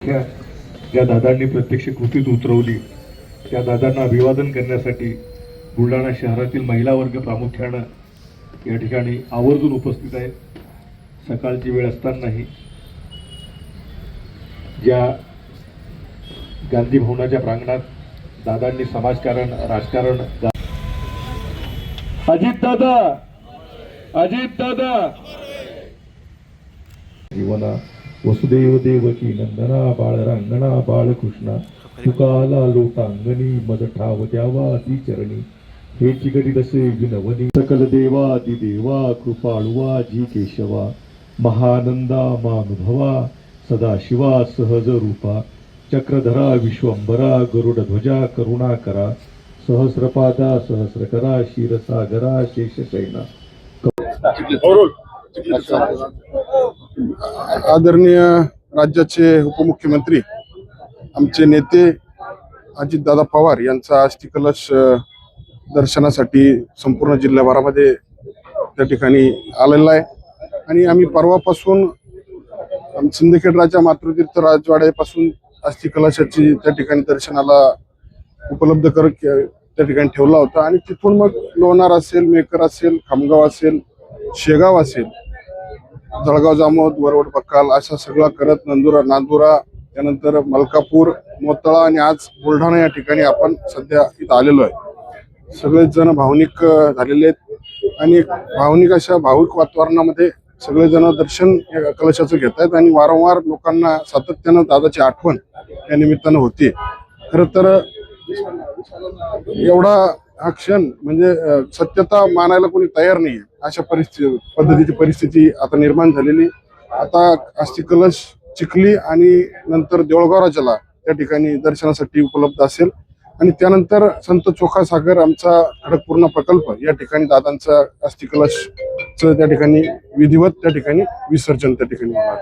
व्याख्या ज्या दादांनी प्रत्यक्ष कृतीत उतरवली त्या दादांना अभिवादन करण्यासाठी बुलढाणा शहरातील महिला वर्ग प्रामुख्यानं या ठिकाणी आवर्जून उपस्थित आहे। सकाळची वेळ असतानाही ज्या गांधी भवनाच्या प्रांगणात दादांनी समाजकारण राजकारण अजित दादा जीवना वसुदेव देवकी नंदना बाळरांगणा बाळकृष्णा तुकाला लोटांगणी मद ठाव द्यावा ती चरणी हे चिकटी दसे विनवनी सकल देवादी देवा कृपाळुवा जी केशवा महानंदा मानुभवा सदाशिवा सहज रूपा चक्रधरा विश्वंभरा गरुड ध्वजा करुणाकरा सहस्रपादा सहस्रकरा क्षीरसागरा शेषशयना। आदरणीय राज्याचे उपमुख्यमंत्री आमचे नेते अजितदादा पवार यांचा अस्थिकलश दर्शनासाठी संपूर्ण जिल्हाभरामध्ये त्या ठिकाणी आलेला आहे आणि आम्ही परवापासून सिंदखेडराजा मातृतीर्थ राजवाड्यापासून अस्थिकलशाची त्या ठिकाणी दर्शनाला उपलब्ध कर त्या ठिकाणी ठेवला होता आणि तिथून मग लोणार असेल, मेकर असेल, खामगाव असेल, शेगाव असेल, जळगाव जामोद, वरवड बक्काल असा सगळा करत नांदुरा त्यानंतर मलकापूर, मोताळा आणि आज बुलढाणा या ठिकाणी आपण सध्या इथं आलेलो आहे। सगळेच जण भावनिक झालेले आहेत आणि भावनिक अशा भावुक वातावरणामध्ये सगळेजण दर्शन या कलशाचं घेत आहेत आणि वारंवार लोकांना सातत्यानं दादाची आठवण या निमित्तानं होती। खरं तर एवढा हा क्षण म्हणजे सत्यता मानायला कोणी तयार नाही अशा पद्धतीची परिस्थिती आता निर्माण झालेली। आता अस्थिकलश चिखली आणि नंतर देऊळगाव राजाला त्या ठिकाणी दर्शनासाठी उपलब्ध असेल आणि त्यानंतर संत चोखा सागर आमचा खडकपूर्णा प्रकल्प या ठिकाणी दादांचा अस्थिकलश त्या ठिकाणी विधिवत त्या ठिकाणी विसर्जन त्या ठिकाणी होणार।